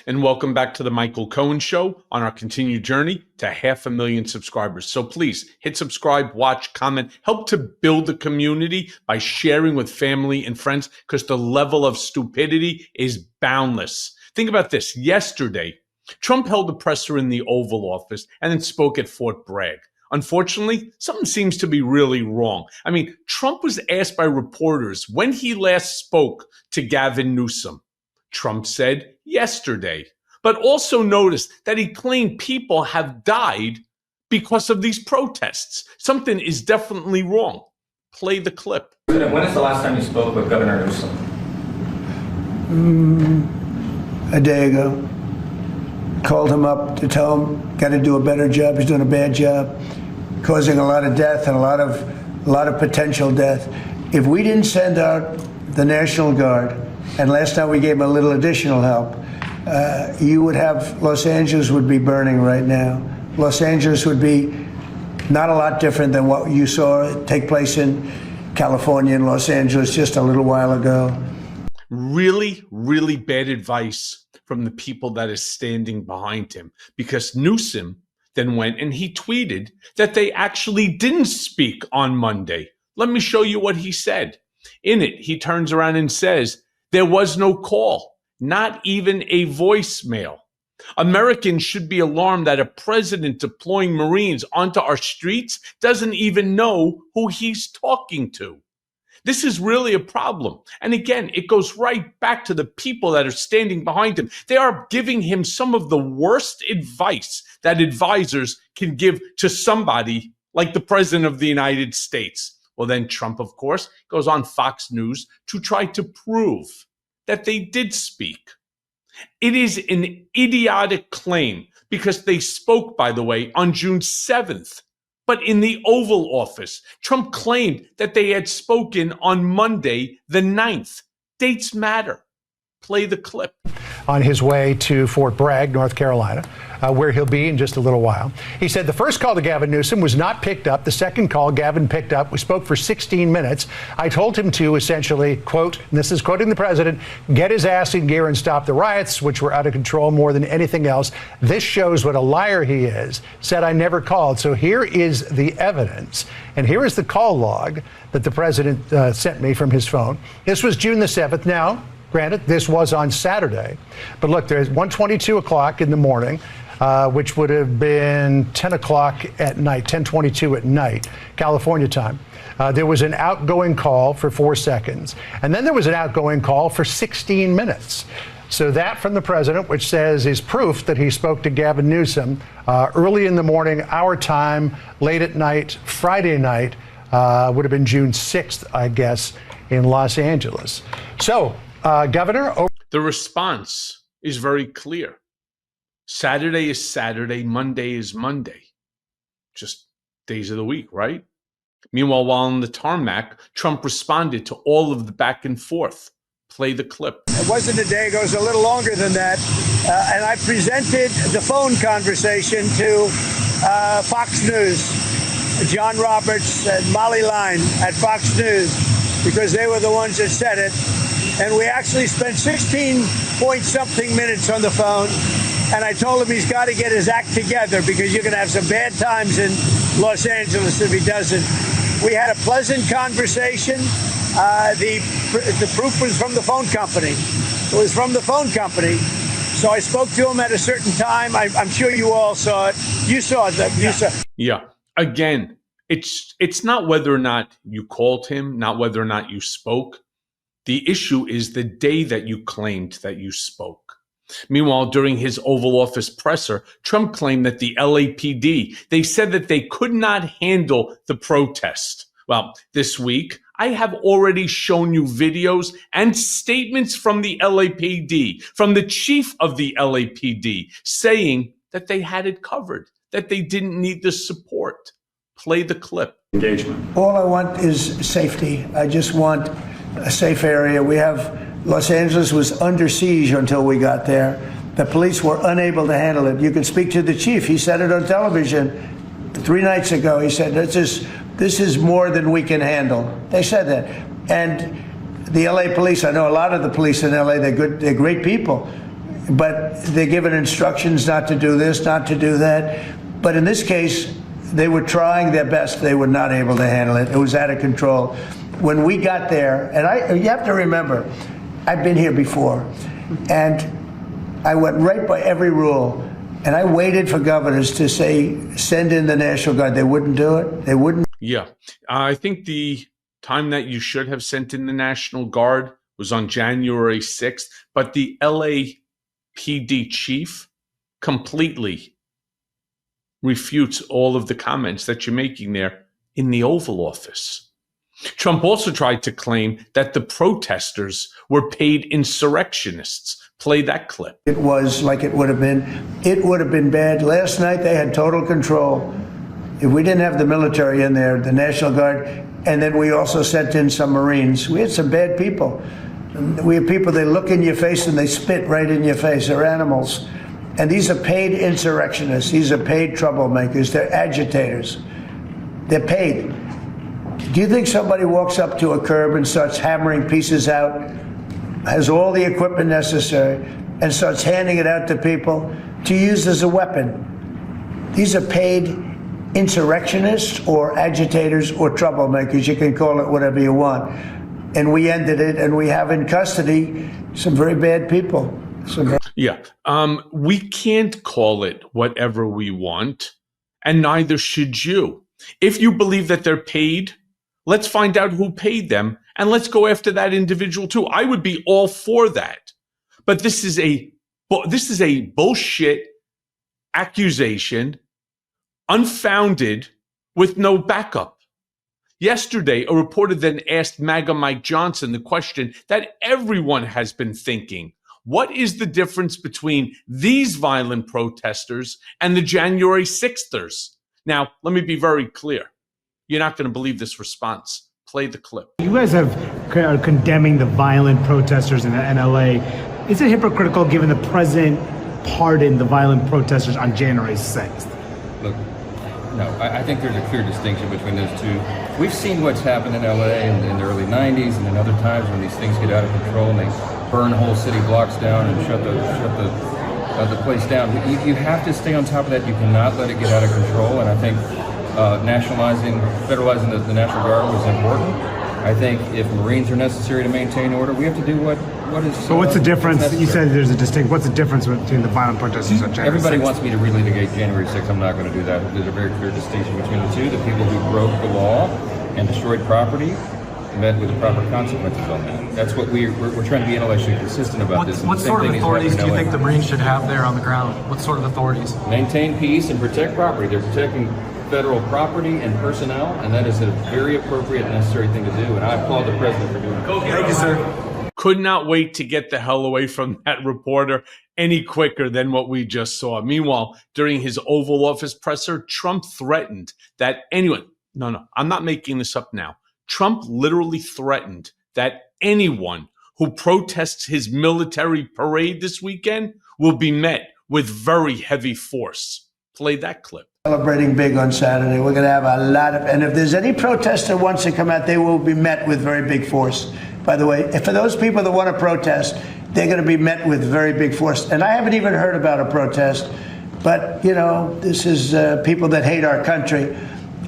And welcome back to the Michael Cohen Show on our continued journey to 500,000 subscribers. So please hit subscribe, watch, comment, help to build the community by sharing with family and friends, because the level of stupidity is boundless. Think about this. Yesterday, Trump held a presser in the Oval Office and then spoke at Fort Bragg. Unfortunately, something seems to be really wrong. I mean, Trump was asked by reporters when he last spoke to Gavin Newsom. Trump said yesterday, but also notice that he claimed people have died because of these protests. Something is definitely wrong. Play the clip. President, when is the last time you spoke with Governor Newsom? A day ago. Called him up to tell him, got to do a better job. He's doing a bad job, causing a lot of death and a lot of potential death. If we didn't send out the National Guard, and last time we gave him a little additional help, you would have, Los Angeles would be burning right now. Los Angeles would be not a lot different than what you saw take place in California and Los Angeles just a little while ago. Really, really bad advice from the people that is standing behind him, because Newsom then went and he tweeted that they actually didn't speak on Monday. Let me show you what he said. In it, he turns around and says, there was no call, not even a voicemail. Americans should be alarmed that a president deploying Marines onto our streets doesn't even know who he's talking to. This is really a problem. And again, it goes right back to the people that are standing behind him. They are giving him some of the worst advice that advisors can give to somebody like the President of the United States. Well, then Trump, of course, goes on Fox News to try to prove that they did speak. It is an idiotic claim because they spoke, by the way, on June 7th. But in the Oval Office, Trump claimed that they had spoken on Monday, the 9th. Dates matter. Play the clip. On his way to Fort Bragg, North Carolina, where he'll be in just a little while. He said the first call to Gavin Newsom was not picked up. The second call Gavin picked up. We spoke for 16 minutes. I told him to essentially, quote, and this is quoting the president, get his ass in gear and stop the riots, which were out of control more than anything else. This shows what a liar he is. Said I never called. So here is the evidence. And here is the call log that the president sent me from his phone. This was June the 7th. Now, granted, this was on Saturday, but look, there's 1:22 o'clock in the morning, which would have been 10 o'clock at night, 10:22 at night, California time. There was an outgoing call for 4 seconds, and then there was an outgoing call for 16 minutes. So that from the president, which says is proof that he spoke to Gavin Newsom early in the morning, our time, late at night, Friday night, would have been June 6th, I guess, in Los Angeles. So, Governor? The response is very clear. Saturday is Saturday, Monday is Monday. Just days of the week, right? Meanwhile, while on the tarmac, Trump responded to all of the back and forth. Play the clip. It wasn't a day ago, it was a little longer than that. And I presented the phone conversation to Fox News, John Roberts and Molly Line at Fox News, because they were the ones that said it. And we actually spent 16-point-something minutes on the phone. And I told him he's got to get his act together because you're going to have some bad times in Los Angeles if he doesn't. We had a pleasant conversation. The proof was from the phone company. It was from the phone company. So I spoke to him at a certain time. I'm sure you all saw it. You saw it. Yeah. Again, it's not whether or not you called him, not whether or not you spoke. The issue is the day that you claimed that you spoke. Meanwhile, during his Oval Office presser, Trump claimed that the LAPD, they said that they could not handle the protest. Well, this week, I have already shown you videos and statements from the LAPD, from the chief of the LAPD, saying that they had it covered, that they didn't need the support. Play the clip. Engagement. All I want is safety. I just want a safe area. Los Angeles was under siege until we got there. The police were unable to handle it. You can speak to the chief. He said it on television 3 nights ago. He said, this is more than we can handle. They said that. And the LA police, I know a lot of the police in LA, they're great people. but they're given instructions not to do this, not to do that. But in this case, they were trying their best. They were not able to handle it. It was out of control. When we got there, and you have to remember, I've been here before, and I went right by every rule, and I waited for governors to say, send in the National Guard. They wouldn't do it. They wouldn't. Yeah. I think the time that you should have sent in the National Guard was on January 6th, but the LAPD chief completely refutes all of the comments that you're making there in the Oval Office. Trump also tried to claim that the protesters were paid insurrectionists. Play that clip. It was like it would have been. It would have been bad. Last night they had total control. If we didn't have the military in there, the National Guard, and then we also sent in some Marines, we had some bad people. We have people, they look in your face and they spit right in your face. They're animals. And these are paid insurrectionists. These are paid troublemakers. They're agitators. They're paid. Do you think somebody walks up to a curb and starts hammering pieces out, has all the equipment necessary, and starts handing it out to people to use as a weapon? These are paid insurrectionists or agitators or troublemakers. You can call it whatever you want. And we ended it, and we have in custody some very bad people. Yeah. We can't call it whatever we want, and neither should you. If you believe that they're paid, let's find out who paid them, and let's go after that individual too. I would be all for that. But this is a bullshit accusation, unfounded, with no backup. Yesterday, a reporter then asked MAGA Mike Johnson the question that everyone has been thinking. What is the difference between these violent protesters and the January 6thers? Now, let me be very clear. You're not going to believe this response. Play the clip. You guys are condemning the violent protesters in LA. Is it hypocritical given the president pardoned the violent protesters on January 6th? Look, no, I think there's a clear distinction between those two. We've seen what's happened in LA in the early 90s and in other times when these things get out of control and they burn whole city blocks down and shut the place down. You have to stay on top of that. You cannot let it get out of control. And I think federalizing the National Guard was important. I think if Marines are necessary to maintain order, we have to do what is. So what's the difference? Necessary. You said there's a distinct. What's the difference between the violent protesters on January 6th? Everybody wants me to relitigate January 6th. I'm not going to do that. There's a very clear distinction between the two. The people who broke the law and destroyed property met with the proper consequences on that. That's what we're trying to be intellectually consistent about this. What sort of authorities do you think the Marines should have there on the ground? What sort of authorities? Maintain peace and protect property. They're protecting federal property and personnel, and that is a very appropriate and necessary thing to do, and I applaud the president for doing it. Thank you, sir. Could not wait to get the hell away from that reporter any quicker than what we just saw. Meanwhile, during his Oval Office presser, Trump threatened that anyone, no, I'm not making this up now. Trump literally threatened that anyone who protests his military parade this weekend will be met with very heavy force. Play that clip. Celebrating big on Saturday. We're going to have a lot of, and if there's any protester who wants to come out, they will be met with very big force. By the way, for those people that want to protest, they're going to be met with very big force. And I haven't even heard about a protest, but, you know, this is people that hate our country,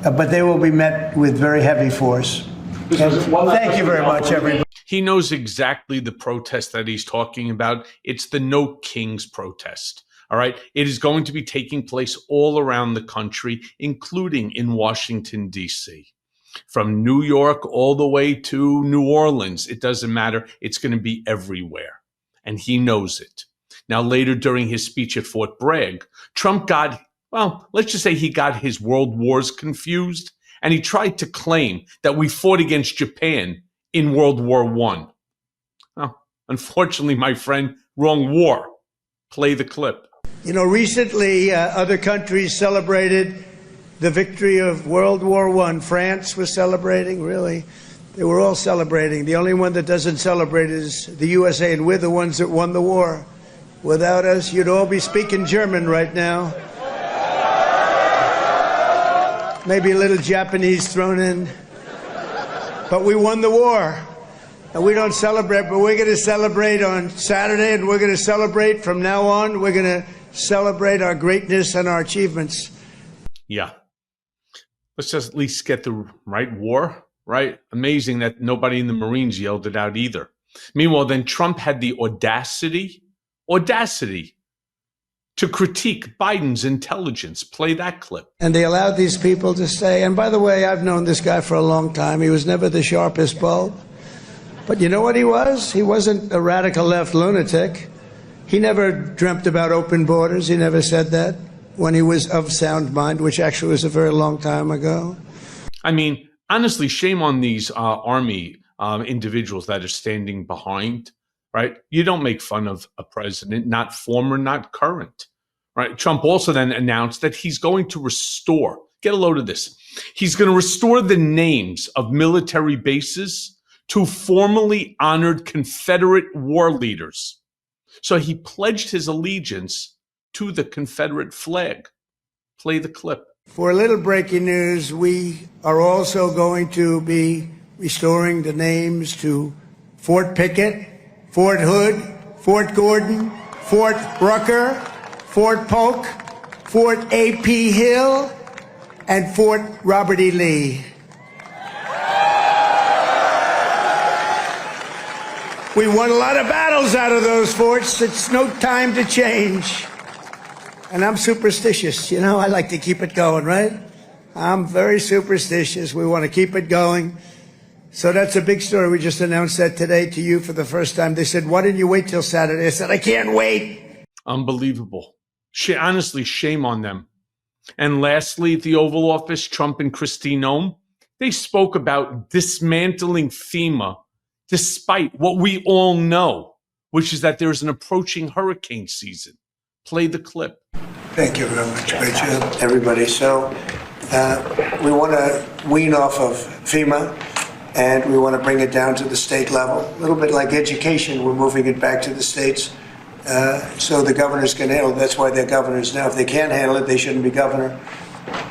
but they will be met with very heavy force. Thank you very much, everybody. He knows exactly the protest that he's talking about. It's the No Kings protest. All right. It is going to be taking place all around the country, including in Washington, D.C. From New York all the way to New Orleans. It doesn't matter. It's going to be everywhere. And he knows it. Now, later during his speech at Fort Bragg, Trump got, well, let's just say he got his world wars confused. And he tried to claim that we fought against Japan in World War I. Well, unfortunately, my friend, wrong war. Play the clip. You know, recently other countries celebrated the victory of World War I. France was celebrating, really. They were all celebrating. The only one that doesn't celebrate is the USA, and we're the ones that won the war. Without us, you'd all be speaking German right now. Maybe a little Japanese thrown in. But we won the war. And we don't celebrate, but we're going to celebrate on Saturday, and we're going to celebrate from now on. We're going to celebrate our greatness and our achievements. Yeah. Let's just at least get the right war, right? Amazing that nobody in the Marines yelled it out either. Meanwhile, then Trump had the audacity to critique Biden's intelligence. Play that clip. And they allowed these people to say, and by the way, I've known this guy for a long time. He was never the sharpest bulb. But you know what he was? He wasn't a radical left lunatic. He never dreamt about open borders. He never said that when he was of sound mind, which actually was a very long time ago. I mean, honestly, shame on these army individuals that are standing behind, right? You don't make fun of a president, not former, not current, right? Trump also then announced that he's going to restore, get a load of this, he's going to restore the names of military bases to formerly honored Confederate war leaders. So he pledged his allegiance to the Confederate flag. Play the clip. For a little breaking news, we are also going to be restoring the names to Fort Pickett, Fort Hood, Fort Gordon, Fort Rucker, Fort Polk, Fort A.P. Hill, and Fort Robert E. Lee. We won a lot of battles out of those forts. It's no time to change. And I'm superstitious. You know, I like to keep it going, right? I'm very superstitious. We want to keep it going. So that's a big story. We just announced that today to you for the first time. They said, why didn't you wait till Saturday? I said, I can't wait. Unbelievable. Honestly, shame on them. And lastly, at the Oval Office, Trump and Kristi Noem, they spoke about dismantling FEMA despite what we all know, which is that there's an approaching hurricane season. Play the clip. Thank you very much, Rachel, everybody. So we want to wean off of FEMA, and we want to bring it down to the state level. A little bit like education, we're moving it back to the states so the governors can handle it. That's why they're governors now. If they can't handle it, they shouldn't be governor.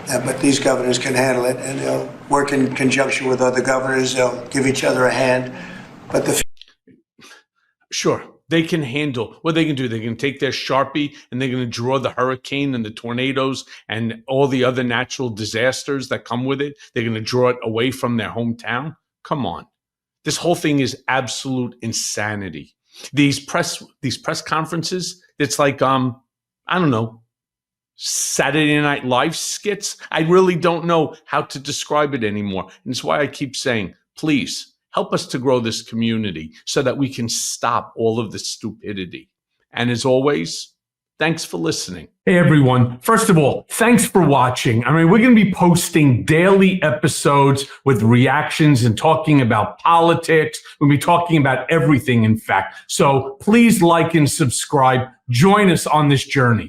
But these governors can handle it, and they'll work in conjunction with other governors. They'll give each other a hand. But Sure, they can handle what they can do. They can take their Sharpie and they're going to draw the hurricane and the tornadoes and all the other natural disasters that come with it. They're going to draw it away from their hometown. Come on. This whole thing is absolute insanity. These press conferences, it's like, I don't know, Saturday Night Live skits. I really don't know how to describe it anymore. And it's why I keep saying, please, help us to grow this community so that we can stop all of this stupidity. And as always, thanks for listening. Hey, everyone. First of all, thanks for watching. I mean, we're going to be posting daily episodes with reactions and talking about politics. We'll be talking about everything, in fact. So please like and subscribe. Join us on this journey.